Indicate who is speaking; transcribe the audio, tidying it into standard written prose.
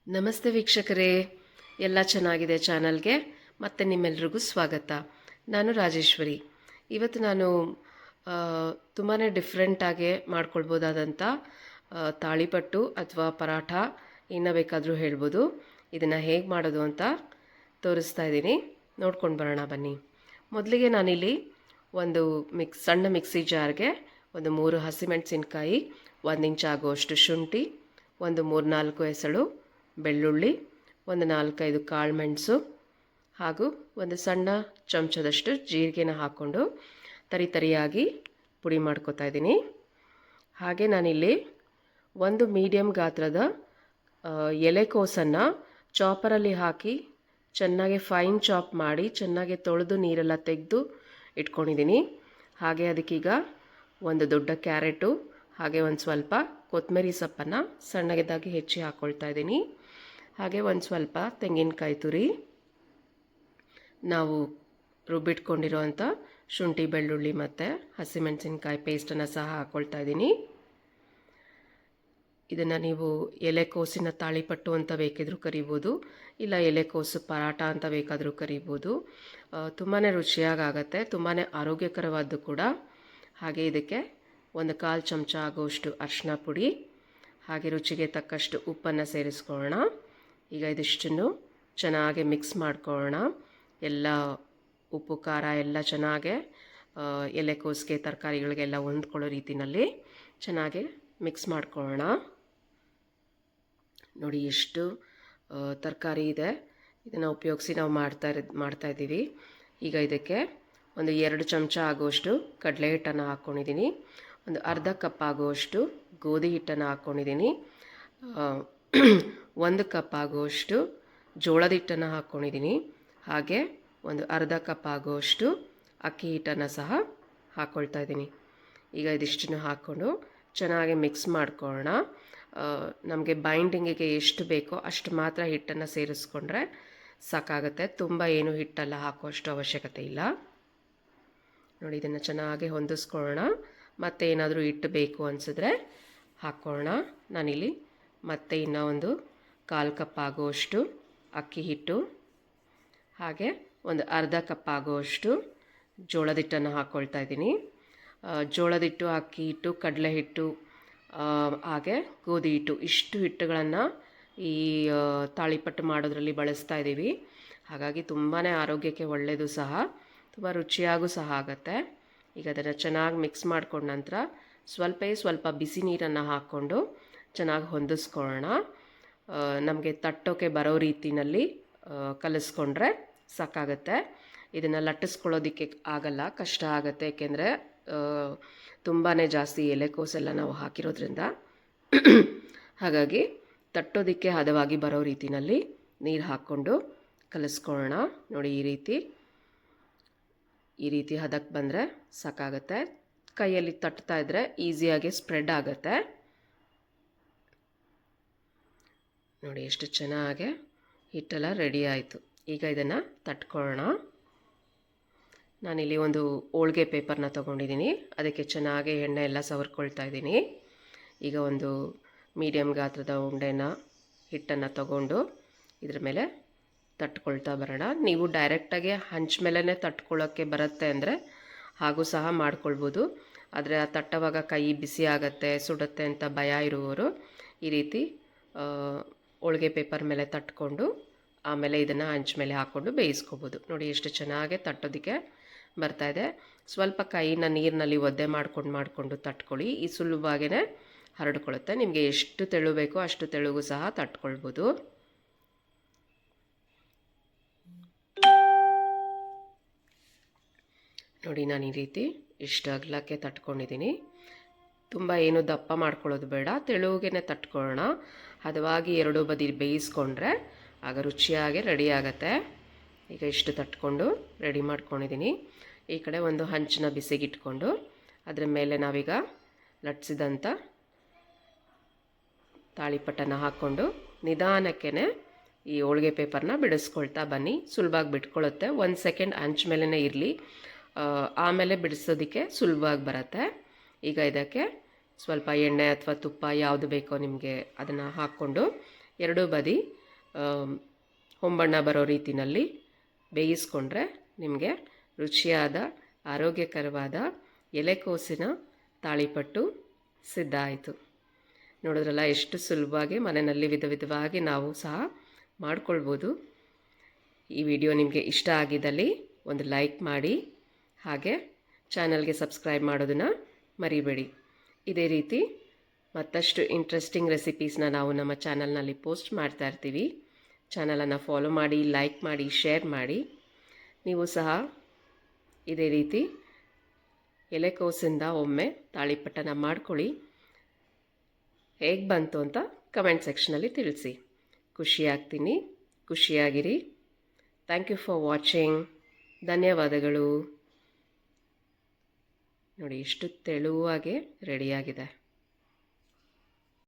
Speaker 1: ನಮಸ್ತೆ ವೀಕ್ಷಕರೇ, ಎಲ್ಲ ಚೆನ್ನಾಗಿದೆ ಚಾನಲ್ಗೆ ಮತ್ತೆ ನಿಮ್ಮೆಲ್ರಿಗೂ ಸ್ವಾಗತ. ನಾನು ರಾಜೇಶ್ವರಿ. ಇವತ್ತು ನಾನು ತುಂಬಾ ಡಿಫ್ರೆಂಟಾಗಿ ಮಾಡ್ಕೊಳ್ಬೋದಾದಂಥ ತಾಳಿಪಟ್ಟು ಅಥವಾ ಪರಾಠ ಇನ್ನೂ ಬೇಕಾದರೂ ಹೇಳ್ಬೋದು. ಇದನ್ನು ಹೇಗೆ ಮಾಡೋದು ಅಂತ ತೋರಿಸ್ತಾ ಇದ್ದೀನಿ, ನೋಡ್ಕೊಂಡು ಬರೋಣ ಬನ್ನಿ. ಮೊದಲಿಗೆ ನಾನಿಲ್ಲಿ ಒಂದು ಸಣ್ಣ ಮಿಕ್ಸಿ ಜಾರ್ಗೆ ಒಂದು 3 ಹಸಿಮೆಣಸಿನ್ಕಾಯಿ, 1 ಇಂಚ್ ಆಗುವಷ್ಟು ಶುಂಠಿ, ಒಂದು 3-4 ಎಸಳು ಬೆಳ್ಳುಳ್ಳಿ, ಒಂದು 4-5 ಕಾಳುಮೆಣಸು ಹಾಗೂ ಒಂದು ಸಣ್ಣ ಚಮಚದಷ್ಟು ಜೀರಿಗೆನ ಹಾಕ್ಕೊಂಡು ತರಿಯಾಗಿ ಪುಡಿ ಮಾಡ್ಕೊತಾ ಇದ್ದೀನಿ. ಹಾಗೆ ನಾನಿಲ್ಲಿ ಒಂದು ಮೀಡಿಯಮ್ ಗಾತ್ರದ ಎಲೆಕೋಸನ್ನು ಚಾಪರಲ್ಲಿ ಹಾಕಿ ಚೆನ್ನಾಗಿ ಫೈನ್ ಚಾಪ್ ಮಾಡಿ ಚೆನ್ನಾಗಿ ತೊಳೆದು ನೀರೆಲ್ಲ ತೆಗೆದು ಇಟ್ಕೊಂಡಿದ್ದೀನಿ. ಹಾಗೆ ಅದಕ್ಕೀಗ ಒಂದು ದೊಡ್ಡ ಕ್ಯಾರೆಟು ಹಾಗೆ ಒಂದು ಸ್ವಲ್ಪ ಕೊತ್ತಂಬರಿ ಸೊಪ್ಪನ್ನು ಸಣ್ಣದಾಗಿ ಹೆಚ್ಚಿ ಹಾಕ್ಕೊಳ್ತಾ ಇದ್ದೀನಿ. ಹಾಗೆ ಒಂದು ಸ್ವಲ್ಪ ತೆಂಗಿನಕಾಯಿ ತುರಿ, ನಾವು ರುಬ್ಬಿಟ್ಕೊಂಡಿರೋವಂಥ ಶುಂಠಿ ಬೆಳ್ಳುಳ್ಳಿ ಮತ್ತು ಹಸಿಮೆಣಸಿನ್ಕಾಯಿ ಪೇಸ್ಟನ್ನು ಸಹ ಹಾಕ್ಕೊಳ್ತಾ ಇದ್ದೀನಿ. ಇದನ್ನು ನೀವು ಎಲೆಕೋಸಿನ ತಾಳಿಪಟ್ಟು ಅಂತ ಬೇಕಿದ್ರೂ ಕರಿಬೋದು, ಇಲ್ಲ ಎಲೆಕೋಸು ಪರಾಟ ಅಂತ ಬೇಕಾದರೂ ಕರಿಬೋದು. ತುಂಬಾ ರುಚಿಯಾಗತ್ತೆ, ತುಂಬಾ ಆರೋಗ್ಯಕರವಾದ್ದು ಕೂಡ. ಹಾಗೆ ಇದಕ್ಕೆ ಒಂದು 1/4 ಚಮಚ ಆಗುವಷ್ಟು ಅರಿಶಿನ ಪುಡಿ, ಹಾಗೆ ರುಚಿಗೆ ತಕ್ಕಷ್ಟು ಉಪ್ಪನ್ನು ಸೇರಿಸ್ಕೊಳ್ಳೋಣ. ಈಗ ಇದಿಷ್ಟನ್ನು ಚೆನ್ನಾಗಿ ಮಿಕ್ಸ್ ಮಾಡ್ಕೊಳ್ಳೋಣ. ಎಲ್ಲ ಉಪ್ಪು ಖಾರ ಎಲ್ಲ ಚೆನ್ನಾಗೆ ಎಲೆಕೋಸಿಗೆ ತರಕಾರಿಗಳಿಗೆಲ್ಲ ಹೊಂದ್ಕೊಳ್ಳೋ ರೀತಿಯಲ್ಲಿ ಚೆನ್ನಾಗಿ ಮಿಕ್ಸ್ ಮಾಡ್ಕೊಳ್ಳೋಣ. ನೋಡಿ ಎಷ್ಟು ತರಕಾರಿ ಇದೆ, ಇದನ್ನು ಉಪಯೋಗಿಸಿ ನಾವು ಮಾಡ್ತಾ ಇದ್ದೀವಿ. ಈಗ ಇದಕ್ಕೆ ಒಂದು 2 ಚಮಚ ಆಗುವಷ್ಟು ಕಡಲೆ ಹಿಟ್ಟನ್ನು ಹಾಕ್ಕೊಂಡಿದ್ದೀನಿ, ಒಂದು ಅರ್ಧ ಕಪ್ ಆಗುವಷ್ಟು ಗೋಧಿ ಹಿಟ್ಟನ್ನು ಹಾಕ್ಕೊಂಡಿದ್ದೀನಿ, 1 ಕಪ್ ಆಗುವಷ್ಟು ಜೋಳದ ಹಿಟ್ಟನ್ನು ಹಾಕ್ಕೊಂಡಿದ್ದೀನಿ, ಹಾಗೆ ಒಂದು ಅರ್ಧ ಕಪ್ ಆಗುವಷ್ಟು ಅಕ್ಕಿ ಹಿಟ್ಟನ್ನು ಸಹ ಹಾಕ್ಕೊಳ್ತಾ ಇದ್ದೀನಿ. ಈಗ ಇದಿಷ್ಟನ್ನು ಹಾಕ್ಕೊಂಡು ಚೆನ್ನಾಗಿ ಮಿಕ್ಸ್ ಮಾಡ್ಕೊಳ್ಳೋಣ. ನಮಗೆ ಬೈಂಡಿಂಗಿಗೆ ಎಷ್ಟು ಬೇಕೋ ಅಷ್ಟು ಮಾತ್ರ ಹಿಟ್ಟನ್ನು ಸೇರಿಸ್ಕೊಂಡ್ರೆ ಸಾಕಾಗುತ್ತೆ. ತುಂಬ ಏನು ಹಿಟ್ಟೆಲ್ಲ ಹಾಕುವಷ್ಟು ಅವಶ್ಯಕತೆ ಇಲ್ಲ. ನೋಡಿ, ಇದನ್ನು ಚೆನ್ನಾಗಿ ಹೊಂದಿಸ್ಕೊಳ್ಳೋಣ. ಮತ್ತೆ ಏನಾದರೂ ಹಿಟ್ಟು ಬೇಕು ಅನಿಸಿದ್ರೆ ಹಾಕ್ಕೊಳ್ಳೋಣ. ನಾನಿಲ್ಲಿ ಮತ್ತೆ ಇನ್ನೂ ಒಂದು 1/4 ಕಪ್ ಆಗುವಷ್ಟು ಅಕ್ಕಿ ಹಿಟ್ಟು, ಹಾಗೆ ಒಂದು ಅರ್ಧ ಕಪ್ ಆಗುವಷ್ಟು ಜೋಳದ ಹಿಟ್ಟನ್ನು ಹಾಕ್ಕೊಳ್ತಾ ಇದ್ದೀನಿ. ಜೋಳದ ಹಿಟ್ಟು, ಅಕ್ಕಿ ಹಿಟ್ಟು, ಕಡಲೆ ಹಿಟ್ಟು ಹಾಗೆ ಗೋಧಿ ಹಿಟ್ಟು, ಇಷ್ಟು ಹಿಟ್ಟುಗಳನ್ನು ಈ ತಾಳಿಪಟ್ಟು ಮಾಡೋದ್ರಲ್ಲಿ ಬಳಸ್ತಾ ಇದ್ದೀವಿ. ಹಾಗಾಗಿ ತುಂಬಾ ಆರೋಗ್ಯಕ್ಕೆ ಒಳ್ಳೆಯದು ಸಹ, ತುಂಬ ರುಚಿಯಾಗೂ ಸಹ ಆಗುತ್ತೆ. ಈಗ ಅದನ್ನು ಚೆನ್ನಾಗಿ ಮಿಕ್ಸ್ ಮಾಡ್ಕೊಂಡ ನಂತರ ಸ್ವಲ್ಪ ಬಿಸಿ ನೀರನ್ನು ಹಾಕ್ಕೊಂಡು ಚೆನ್ನಾಗಿ ಹೊಂದಿಸ್ಕೊಳ್ಳೋಣ. ನಮಗೆ ತಟ್ಟೋಕೆ ಬರೋ ರೀತಿಯಲ್ಲಿ ಕಲಿಸ್ಕೊಂಡ್ರೆ ಸಾಕಾಗುತ್ತೆ. ಇದನ್ನು ಲಟ್ಟಿಸ್ಕೊಳ್ಳೋದಕ್ಕೆ ಆಗಲ್ಲ, ಕಷ್ಟ ಆಗುತ್ತೆ, ಏಕೆಂದರೆ ತುಂಬಾ ಜಾಸ್ತಿ ಎಲೆಕೋಸೆಲ್ಲ ನಾವು ಹಾಕಿರೋದ್ರಿಂದ. ಹಾಗಾಗಿ ತಟ್ಟೋದಕ್ಕೆ ಹದವಾಗಿ ಬರೋ ರೀತಿಯಲ್ಲಿ ನೀರು ಹಾಕ್ಕೊಂಡು ಕಲಿಸ್ಕೊಳ್ಳೋಣ. ನೋಡಿ, ಈ ರೀತಿ ಹದಕ್ಕೆ ಬಂದರೆ ಸಾಕಾಗುತ್ತೆ. ಕೈಯಲ್ಲಿ ತಟ್ತಾ ಇದ್ದರೆ ಈಸಿಯಾಗಿ ಸ್ಪ್ರೆಡ್ ಆಗುತ್ತೆ. ನೋಡಿ ಎಷ್ಟು ಚೆನ್ನಾಗಿ ಹಿಟ್ಟೆಲ್ಲ ರೆಡಿ ಆಯಿತು. ಈಗ ಇದನ್ನು ತಟ್ಕೊಳ್ಳೋಣ. ನಾನಿಲ್ಲಿ ಒಂದು ಹೋಳಿಗೆ ಪೇಪರ್ನ ತೊಗೊಂಡಿದ್ದೀನಿ, ಅದಕ್ಕೆ ಚೆನ್ನಾಗಿ ಎಣ್ಣೆ ಎಲ್ಲ ಸವರ್ಕೊಳ್ತಾ ಇದ್ದೀನಿ. ಈಗ ಒಂದು ಮೀಡಿಯಮ್ ಗಾತ್ರದ ಉಂಡೆನ ಹಿಟ್ಟನ್ನು ತಗೊಂಡು ಇದ್ರ ಮೇಲೆ ತಟ್ಕೊಳ್ತಾ ಬರೋಣ. ನೀವು ಡೈರೆಕ್ಟಾಗಿ ಹಂಚ ಮೇಲೇ ತಟ್ಕೊಳ್ಳೋಕ್ಕೆ ಬರುತ್ತೆ ಅಂದರೆ ಹಾಗೂ ಸಹ ಮಾಡ್ಕೊಳ್ಬೋದು. ಆದರೆ ಆ ತಟ್ಟವಾಗ ಕೈ ಬಿಸಿ ಆಗುತ್ತೆ, ಸುಡುತ್ತೆ ಅಂತ ಭಯ ಇರುವವರು ಈ ರೀತಿ ಹೋಳಿಗೆ ಪೇಪರ್ ಮೇಲೆ ತಟ್ಕೊಂಡು ಆಮೇಲೆ ಇದನ್ನು ಹಂಚ ಮೇಲೆ ಹಾಕ್ಕೊಂಡು ಬೇಯಿಸ್ಕೋಬೋದು. ನೋಡಿ ಎಷ್ಟು ಚೆನ್ನಾಗಿ ತಟ್ಟೋದಕ್ಕೆ ಬರ್ತಾಯಿದೆ. ಸ್ವಲ್ಪ ಕೈನ ನೀರಿನಲ್ಲಿ ಒದ್ದೆ ಮಾಡಿಕೊಂಡು ತಟ್ಕೊಳ್ಳಿ, ಈ ಸುಲಭವಾಗೇ ಹರಡ್ಕೊಳ್ಳುತ್ತೆ. ನಿಮಗೆ ಎಷ್ಟು ತೆಳು ಬೇಕೋ ಅಷ್ಟು ತೆಳುಗೂ ಸಹ ತಟ್ಕೊಳ್ಬೋದು. ನೋಡಿ, ನಾನು ಈ ರೀತಿ ಇಷ್ಟು ಅಗಲಕ್ಕೆ ತಟ್ಕೊಂಡಿದ್ದೀನಿ. ತುಂಬ ಏನು ದಪ್ಪ ಮಾಡ್ಕೊಳ್ಳೋದು ಬೇಡ, ತೆಳುವಾಗೇ ತಟ್ಕೊಳ್ಳೋಣ. ಹದವಾಗಿ 2 ಬದಿ ಬೇಯಿಸ್ಕೊಂಡ್ರೆ ಆಗ ರುಚಿಯಾಗಿ ರೆಡಿ ಆಗುತ್ತೆ. ಈಗ ಇಷ್ಟು ತಟ್ಕೊಂಡು ರೆಡಿ ಮಾಡ್ಕೊಂಡಿದ್ದೀನಿ. ಈ ಕಡೆ ಒಂದು ಹಂಚನ್ನ ಬಿಸಿಗಿಟ್ಕೊಂಡು ಅದರ ಮೇಲೆ ನಾವೀಗ ಲಟ್ಸಿದಂಥ ತಾಳಿಪಟ್ಟನ್ನು ಹಾಕ್ಕೊಂಡು ನಿಧಾನಕ್ಕೆ ಈ ಹೋಳಿಗೆ ಪೇಪರ್ನ ಬಿಡಿಸ್ಕೊಳ್ತಾ ಬನ್ನಿ. ಸುಲಭವಾಗಿ ಬಿಟ್ಕೊಳ್ಳುತ್ತೆ. 1 ಸೆಕೆಂಡ್ ಹಂಚ ಮೇಲೇ ಇರಲಿ, ಆಮೇಲೆ ಬಿಡಿಸೋದಕ್ಕೆ ಸುಲಭವಾಗಿ ಬರುತ್ತೆ. ಈಗ ಇದಕ್ಕೆ ಸ್ವಲ್ಪ ಎಣ್ಣೆ ಅಥವಾ ತುಪ್ಪ ಯಾವುದು ಬೇಕೋ ನಿಮಗೆ ಅದನ್ನು ಹಾಕ್ಕೊಂಡು 2 ಬದಿ ಹೊಂಬಣ್ಣ ಬರೋ ರೀತಿಯಲ್ಲಿ ಬೇಯಿಸ್ಕೊಂಡ್ರೆ ನಿಮಗೆ ರುಚಿಯಾದ ಆರೋಗ್ಯಕರವಾದ ಎಲೆಕೋಸಿನ ತಾಳಿಪಟ್ಟು ಸಿದ್ಧ ಆಯಿತು. ನೋಡಿದ್ರಲ್ಲ, ಎಷ್ಟು ಸುಲಭವಾಗಿ ಮನೆಯಲ್ಲಿ ವಿಧ ವಿಧವಾಗಿ ನಾವು ಸಹ ಮಾಡ್ಕೊಳ್ಬೋದು. ಈ ವಿಡಿಯೋ ನಿಮಗೆ ಇಷ್ಟ ಆಗಿದ್ದಲ್ಲಿ ಒಂದು ಲೈಕ್ ಮಾಡಿ, ಹಾಗೆ ಚಾನಲ್ಗೆ ಸಬ್ಸ್ಕ್ರೈಬ್ ಮಾಡೋದನ್ನು ಮರಿಬೇಡಿ. ಇದೇ ರೀತಿ ಮತ್ತಷ್ಟು ಇಂಟ್ರೆಸ್ಟಿಂಗ್ ರೆಸಿಪೀಸ್ನ ನಾವು ನಮ್ಮ ಚಾನಲ್ನಲ್ಲಿ ಪೋಸ್ಟ್ ಮಾಡ್ತಾ ಇರ್ತೀವಿ. ಚಾನಲನ್ನು ಫಾಲೋ ಮಾಡಿ, ಲೈಕ್ ಮಾಡಿ, ಶೇರ್ ಮಾಡಿ. ನೀವು ಸಹ ಇದೇ ರೀತಿ ಎಲೆಕೋಸಿಂದ ಒಮ್ಮೆ ತಾಳಿಪಟ್ಟನ ಮಾಡ್ಕೊಳ್ಳಿ. ಹೇಗೆ ಬಂತು ಅಂತ ಕಮೆಂಟ್ ಸೆಕ್ಷನಲ್ಲಿ ತಿಳಿಸಿ. ಖುಷಿಯಾಗ್ತೀನಿ. ಖುಷಿಯಾಗಿರಿ. Thank you for watching. ಧನ್ಯವಾದಗಳು. ನೋಡಿ, ಎಷ್ಟು ತೆಳುವಾಗೆ ರೆಡಿಯಾಗಿದೆ.